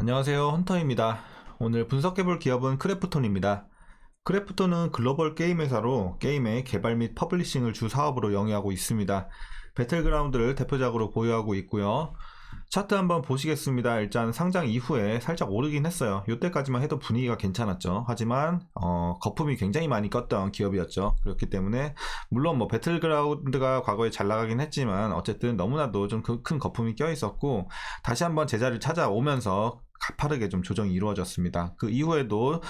안녕하세요, 헌터입니다. 오늘 분석해볼 기업은 크래프톤입니다. 크래프톤은 글로벌 게임 회사로 게임의 개발 및 퍼블리싱을 주 사업으로 영위하고 있습니다. 배틀그라운드를 대표작으로 보유하고 있고요. 차트 한번 보시겠습니다. 일단 상장 이후에 살짝 오르긴 했어요. 이때까지만 해도 분위기가 괜찮았죠. 하지만 거품이 굉장히 많이 꼈던 기업이었죠. 그렇기 때문에 물론 뭐 배틀그라운드가 과거에 잘 나가긴 했지만 어쨌든 너무나도 좀 큰 거품이 껴 있었고 다시 한번 제자리를 찾아오면서 가파르게 좀 조정이 이루어졌습니다. 그 이후에도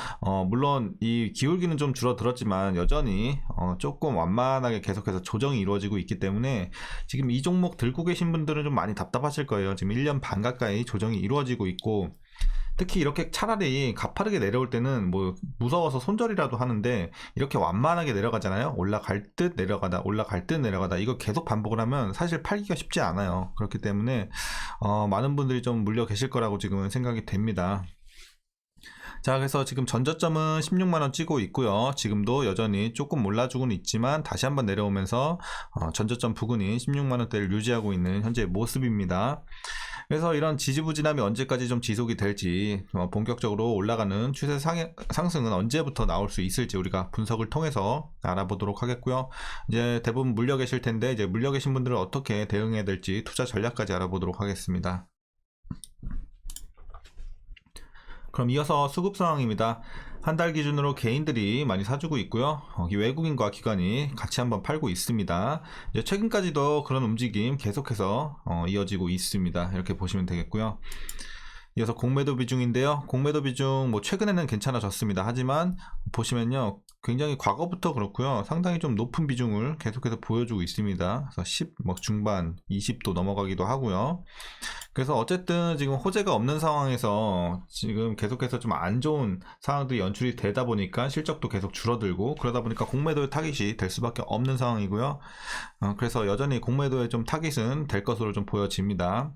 물론 이 기울기는 좀 줄어들었지만 여전히 조금 완만하게 계속해서 조정이 이루어지고 있기 때문에 지금 이 종목 들고 계신 분들은 좀 많이 답답하실 거예요. 지금 1년 반 가까이 조정이 이루어지고 있고 특히 이렇게 차라리 가파르게 내려올 때는 뭐 무서워서 손절이라도 하는데 이렇게 완만하게 내려가잖아요. 올라갈 듯 내려가다 올라갈 듯 내려가다 이거 계속 반복을 하면 사실 팔기가 쉽지 않아요. 그렇기 때문에 많은 분들이 좀 물려 계실 거라고 지금은 생각이 됩니다. 자, 그래서 지금 전저점은 16만원 찍고 있고요. 지금도 여전히 조금 올라주고는 있지만 다시 한번 내려오면서 전저점 부근인 16만원대를 유지하고 있는 현재 모습입니다. 그래서 이런 지지부진함이 언제까지 좀 지속이 될지 본격적으로 올라가는 추세 상승은 언제부터 나올 수 있을지 우리가 분석을 통해서 알아보도록 하겠고요. 이제 대부분 물려 계실 텐데 이제 물려 계신 분들은 어떻게 대응해야 될지 투자 전략까지 알아보도록 하겠습니다. 그럼 이어서 수급 상황입니다. 한 달 기준으로 개인들이 많이 사주고 있고요. 외국인과 기관이 같이 한번 팔고 있습니다. 이제 최근까지도 그런 움직임 계속해서 이어지고 있습니다. 이렇게 보시면 되겠고요. 이어서 공매도 비중인데요. 공매도 비중 뭐 최근에는 괜찮아졌습니다. 하지만 보시면요. 굉장히 과거부터 그렇고요. 상당히 좀 높은 비중을 계속해서 보여주고 있습니다. 그래서 10, 뭐 중반, 20도 넘어가기도 하고요. 그래서 어쨌든 지금 호재가 없는 상황에서 지금 계속해서 좀 안 좋은 상황들이 연출이 되다 보니까 실적도 계속 줄어들고 그러다 보니까 공매도의 타깃이 될 수밖에 없는 상황이고요. 그래서 여전히 공매도의 좀 타깃은 될 것으로 좀 보여집니다.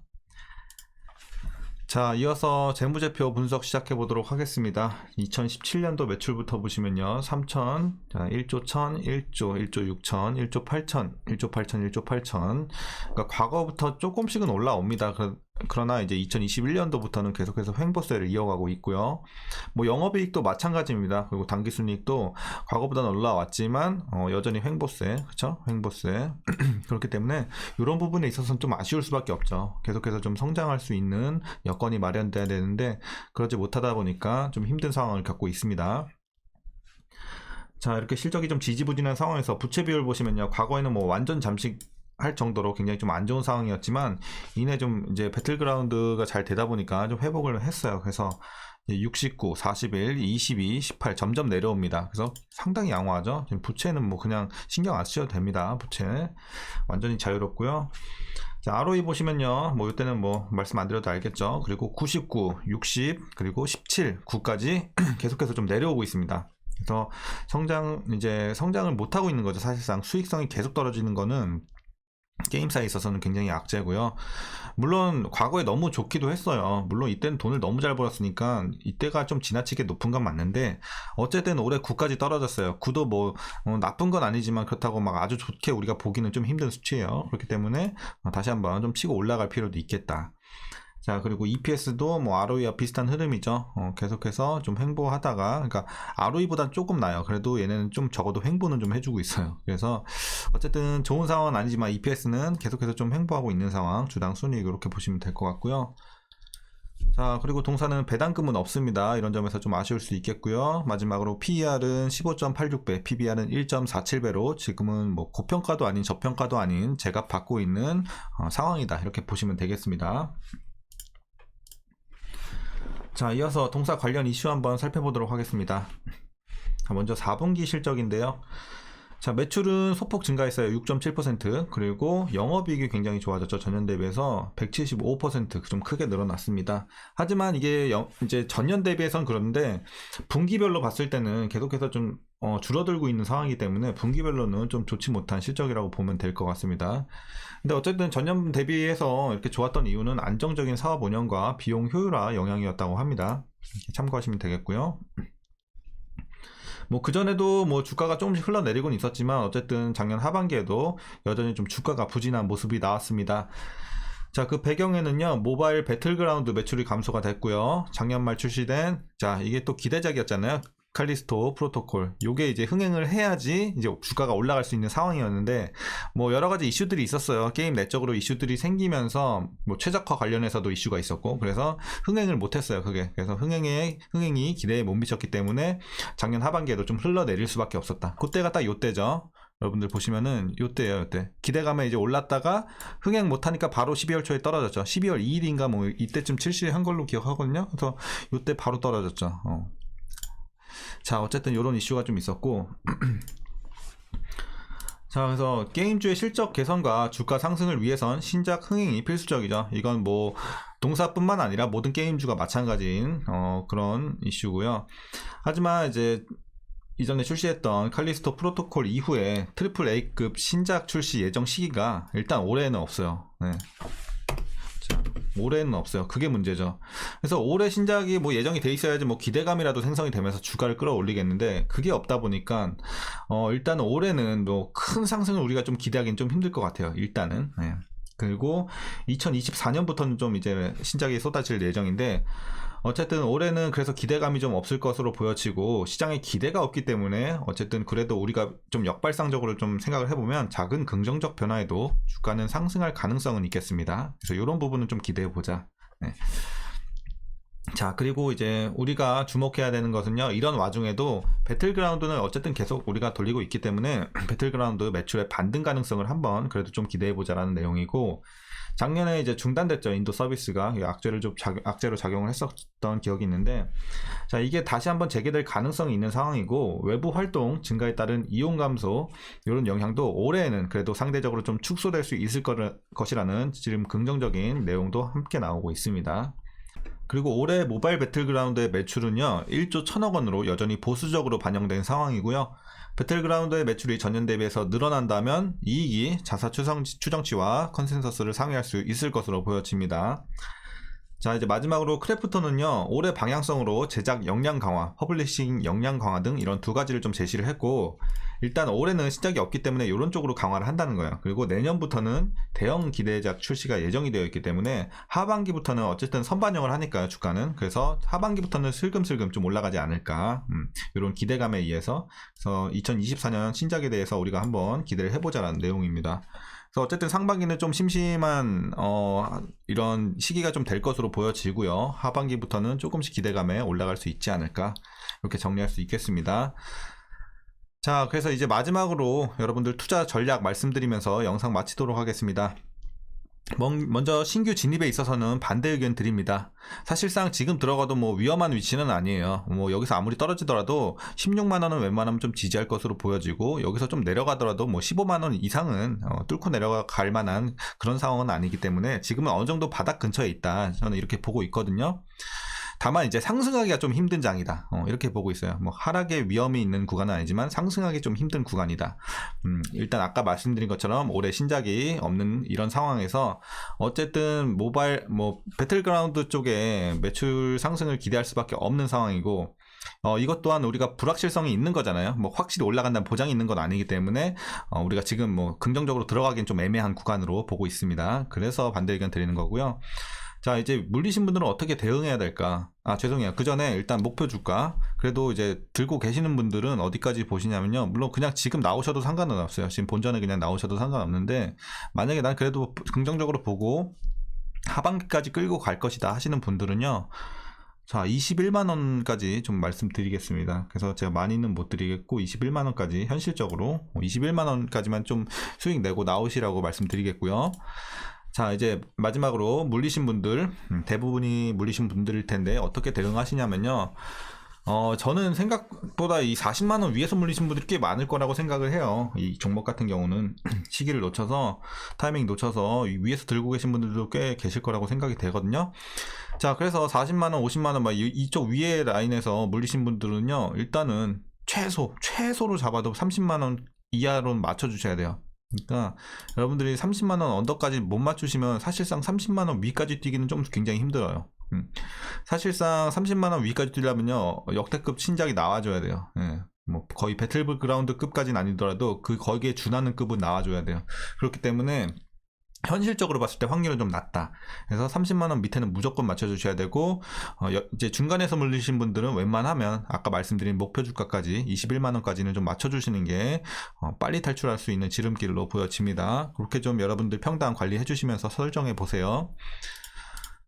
자, 이어서 재무제표 분석 시작해 보도록 하겠습니다. 2017년도 매출부터 보시면요. 3천, 1조 1000, 1조 6천, 1조 8천, 1조 8천, 1조 8천. 그러니까 과거부터 조금씩은 올라옵니다. 그러나 이제 2021년도부터는 계속해서 횡보세를 이어가고 있고요. 뭐 영업이익도 마찬가지입니다. 그리고 당기순이익도 과거보다는 올라왔지만 여전히 횡보세, 그렇죠? 횡보세. 그렇기 때문에 이런 부분에 있어서는 좀 아쉬울 수밖에 없죠. 계속해서 좀 성장할 수 있는 여건이 마련돼야 되는데 그러지 못하다 보니까 좀 힘든 상황을 겪고 있습니다. 자, 이렇게 실적이 좀 지지부진한 상황에서 부채 비율 보시면요. 과거에는 뭐 완전 잠식 할 정도로 굉장히 좀 안 좋은 상황이었지만 이내 좀 이제 배틀그라운드가 잘 되다 보니까 좀 회복을 했어요. 그래서 69, 41, 22, 18 점점 내려옵니다. 그래서 상당히 양호하죠. 지금 부채는 뭐 그냥 신경 안 쓰셔도 됩니다. 부채 완전히 자유롭고요. 자, ROE 보시면요. 뭐 이때는 뭐 말씀 안 드려도 알겠죠. 그리고 99, 60, 그리고 17, 9까지 계속해서 좀 내려오고 있습니다. 그래서 성장을 못 하고 있는 거죠. 사실상 수익성이 계속 떨어지는 거는 게임사에 있어서는 굉장히 악재고요. 물론 과거에 너무 좋기도 했어요. 물론 이때는 돈을 너무 잘 벌었으니까 이때가 좀 지나치게 높은 건 맞는데 어쨌든 올해 9까지 떨어졌어요. 9도 뭐 나쁜 건 아니지만 그렇다고 막 아주 좋게 우리가 보기는 좀 힘든 수치예요. 그렇기 때문에 다시 한번 좀 치고 올라갈 필요도 있겠다. 자, 그리고 EPS도 뭐 ROE와 비슷한 흐름이죠. 계속해서 좀 횡보하다가, 그러니까 ROE보단 조금 나요. 그래도 얘네는 좀 적어도 횡보는 좀 해주고 있어요. 그래서 어쨌든 좋은 상황은 아니지만 EPS는 계속해서 좀 횡보하고 있는 상황, 주당 순이익 이렇게 보시면 될 것 같고요. 자, 그리고 동사는 배당금은 없습니다. 이런 점에서 좀 아쉬울 수 있겠고요. 마지막으로 PER은 15.86배, PBR은 1.47배로 지금은 뭐 고평가도 아닌 저평가도 아닌 제값 받고 있는 상황이다. 이렇게 보시면 되겠습니다. 자, 이어서 동사 관련 이슈 한번 살펴보도록 하겠습니다. 먼저 4분기 실적인데요. 자, 매출은 소폭 증가했어요. 6.7%. 그리고 영업이익이 굉장히 좋아졌죠. 전년 대비해서 175% 좀 크게 늘어났습니다. 하지만 이게 이제 전년 대비해선 그런데 분기별로 봤을 때는 계속해서 좀 줄어들고 있는 상황이기 때문에 분기별로는 좀 좋지 못한 실적이라고 보면 될 것 같습니다. 근데 어쨌든 전년 대비해서 이렇게 좋았던 이유는 안정적인 사업 운영과 비용 효율화 영향이었다고 합니다. 참고하시면 되겠고요. 뭐 그전에도 뭐 주가가 조금씩 흘러내리곤 있었지만 어쨌든 작년 하반기에도 여전히 좀 주가가 부진한 모습이 나왔습니다. 자, 그 배경에는요, 모바일 배틀그라운드 매출이 감소가 됐고요. 작년 말 출시된, 자, 이게 또 기대작이었잖아요. 칼리스토 프로토콜. 요게 이제 흥행을 해야지 이제 주가가 올라갈 수 있는 상황이었는데, 뭐 여러 가지 이슈들이 있었어요. 게임 내적으로 이슈들이 생기면서 뭐 최적화 관련해서도 이슈가 있었고, 그래서 흥행을 못했어요. 그게. 그래서 흥행이 기대에 못 미쳤기 때문에 작년 하반기에도 좀 흘러내릴 수밖에 없었다. 그때가 딱 요때죠. 여러분들 보시면은 요때예요, 요때. 기대감에 이제 올랐다가 흥행 못하니까 바로 12월 초에 떨어졌죠. 12월 2일인가 뭐 이때쯤 출시한 걸로 기억하거든요. 그래서 요때 바로 떨어졌죠. 자, 어쨌든 요런 이슈가 좀 있었고 자, 그래서 게임주의 실적 개선과 주가 상승을 위해선 신작 흥행이 필수적이죠. 이건 뭐 동사뿐만 아니라 모든 게임주가 마찬가지인 그런 이슈고요. 하지만 이제 이전에 출시했던 칼리스토 프로토콜 이후에 트리플 A급 신작 출시 예정 시기가 일단 올해는 없어요. 네. 자, 올해는 없어요. 그게 문제죠. 그래서 올해 신작이 뭐 예정이 돼 있어야지 뭐 기대감이라도 생성이 되면서 주가를 끌어올리겠는데 그게 없다 보니까 일단 올해는 뭐 큰 상승을 우리가 좀 기대하기는 좀 힘들 것 같아요. 일단은. 네. 그리고 2024년부터는 좀 이제 신작이 쏟아질 예정인데 어쨌든 올해는 그래서 기대감이 좀 없을 것으로 보여지고 시장에 기대가 없기 때문에 어쨌든 그래도 우리가 좀 역발상적으로 좀 생각을 해보면 작은 긍정적 변화에도 주가는 상승할 가능성은 있겠습니다. 그래서 이런 부분은 좀 기대해보자. 네. 자, 그리고 이제 우리가 주목해야 되는 것은요, 이런 와중에도 배틀그라운드는 어쨌든 계속 우리가 돌리고 있기 때문에 배틀그라운드 매출의 반등 가능성을 한번 그래도 좀 기대해보자라는 내용이고, 작년에 이제 중단됐죠. 인도 서비스가 악재로 작용을 했었던 기억이 있는데, 자, 이게 다시 한번 재개될 가능성이 있는 상황이고, 외부 활동 증가에 따른 이용 감소 이런 영향도 올해에는 그래도 상대적으로 좀 축소될 수 있을 것이라는 지금 긍정적인 내용도 함께 나오고 있습니다. 그리고 올해 모바일 배틀그라운드의 매출은요 1조 1000억 원으로 여전히 보수적으로 반영된 상황이고요. 배틀그라운드의 매출이 전년 대비해서 늘어난다면 이익이 자사 추정치와 컨센서스를 상회할 수 있을 것으로 보여집니다. 자, 이제 마지막으로 크래프톤은요 올해 방향성으로 제작 역량 강화, 퍼블리싱 역량 강화 등 이런 두 가지를 좀 제시를 했고, 일단 올해는 신작이 없기 때문에 이런 쪽으로 강화를 한다는 거예요. 그리고 내년부터는 대형 기대작 출시가 예정이 되어 있기 때문에 하반기부터는 어쨌든 선반영을 하니까요, 주가는. 그래서 하반기부터는 슬금슬금 좀 올라가지 않을까, 이런 기대감에 의해서. 그래서 2024년 신작에 대해서 우리가 한번 기대를 해보자라는 내용입니다. 그래서 어쨌든 상반기는 좀 심심한 이런 시기가 좀 될 것으로 보여지고요. 하반기부터는 조금씩 기대감에 올라갈 수 있지 않을까, 이렇게 정리할 수 있겠습니다. 자, 그래서 이제 마지막으로 여러분들 투자 전략 말씀드리면서 영상 마치도록 하겠습니다. 먼저 신규 진입에 있어서는 반대 의견 드립니다. 사실상 지금 들어가도 뭐 위험한 위치는 아니에요. 뭐 여기서 아무리 떨어지더라도 16만원은 웬만하면 좀 지지할 것으로 보여지고, 여기서 좀 내려가더라도 뭐 15만원 이상은 뚫고 내려갈 만한 그런 상황은 아니기 때문에 지금은 어느 정도 바닥 근처에 있다, 저는 이렇게 보고 있거든요. 다만 이제 상승하기가 좀 힘든 장이다, 이렇게 보고 있어요. 뭐 하락의 위험이 있는 구간은 아니지만 상승하기 좀 힘든 구간이다. 일단 아까 말씀드린 것처럼 올해 신작이 없는 이런 상황에서 어쨌든 모바일 배틀그라운드 쪽에 매출 상승을 기대할 수밖에 없는 상황이고, 이것 또한 우리가 불확실성이 있는 거잖아요. 뭐 확실히 올라간다는 보장이 있는 건 아니기 때문에 우리가 지금 뭐 긍정적으로 들어가기엔 좀 애매한 구간으로 보고 있습니다. 그래서 반대 의견 드리는 거고요. 자, 이제 물리신 분들은 어떻게 대응해야 될까? 죄송해요. 그 전에 일단 목표 주가, 그래도 이제 들고 계시는 분들은 어디까지 보시냐면요, 물론 그냥 지금 나오셔도 상관은 없어요. 지금 본전에 그냥 나오셔도 상관없는데, 만약에 난 그래도 긍정적으로 보고 하반기까지 끌고 갈 것이다 하시는 분들은요, 자, 21만원까지 좀 말씀드리겠습니다. 그래서 제가 많이는 못 드리겠고 21만원까지 현실적으로 21만원까지만 좀 수익 내고 나오시라고 말씀드리겠고요. 자, 이제 마지막으로 물리신 분들, 대부분이 물리신 분들일 텐데 어떻게 대응하시냐면요, 저는 생각보다 이 40만원 위에서 물리신 분들이 꽤 많을 거라고 생각을 해요. 이 종목 같은 경우는 시기를 놓쳐서, 타이밍 놓쳐서 위에서 들고 계신 분들도 꽤 계실 거라고 생각이 되거든요. 자, 그래서 40만원, 50만원 이쪽 위에 라인에서 물리신 분들은요, 일단은 최소로 잡아도 30만원 이하로 맞춰주셔야 돼요. 그러니까 여러분들이 30만원 언더까지 못 맞추시면 사실상 30만원 위까지 뛰기는 좀 굉장히 힘들어요. 사실상 30만원 위까지 뛰려면요, 역대급 신작이 나와줘야 돼요. 뭐 거의 배틀그라운드 급까지는 아니더라도 거기에 준하는 급은 나와줘야 돼요. 그렇기 때문에 현실적으로 봤을 때 확률은 좀 낮다. 그래서 30만원 밑에는 무조건 맞춰주셔야 되고, 이제 중간에서 물리신 분들은 웬만하면 아까 말씀드린 목표 주가까지 21만원까지는 좀 맞춰주시는 게 빨리 탈출할 수 있는 지름길로 보여집니다. 그렇게 좀 여러분들 평단 관리해 주시면서 설정해 보세요.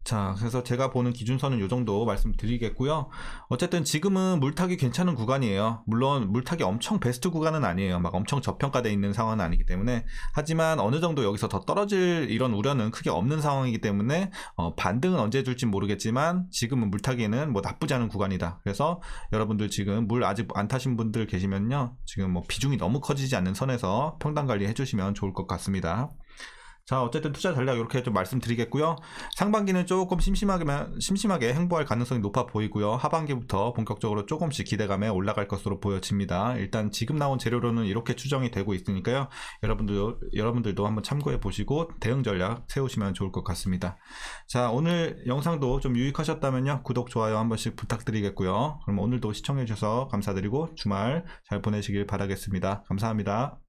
자, 그래서 제가 보는 기준선은 이 정도 말씀드리겠고요. 어쨌든 지금은 물타기 괜찮은 구간이에요. 물론 물타기 엄청 베스트 구간은 아니에요. 막 엄청 저평가되어 있는 상황은 아니기 때문에. 하지만 어느 정도 여기서 더 떨어질 이런 우려는 크게 없는 상황이기 때문에 반등은 언제 줄지 모르겠지만 지금은 물타기에는 뭐 나쁘지 않은 구간이다. 그래서 여러분들 지금 물 아직 안 타신 분들 계시면요, 지금 뭐 비중이 너무 커지지 않는 선에서 평단 관리 해주시면 좋을 것 같습니다. 자, 어쨌든 투자 전략 이렇게 좀 말씀드리겠고요. 상반기는 조금 심심하게 행보할 가능성이 높아 보이고요. 하반기부터 본격적으로 조금씩 기대감에 올라갈 것으로 보여집니다. 일단 지금 나온 재료로는 이렇게 추정이 되고 있으니까요. 여러분들도 한번 참고해 보시고 대응 전략 세우시면 좋을 것 같습니다. 자, 오늘 영상도 좀 유익하셨다면요, 구독, 좋아요 한 번씩 부탁드리겠고요. 그럼 오늘도 시청해 주셔서 감사드리고 주말 잘 보내시길 바라겠습니다. 감사합니다.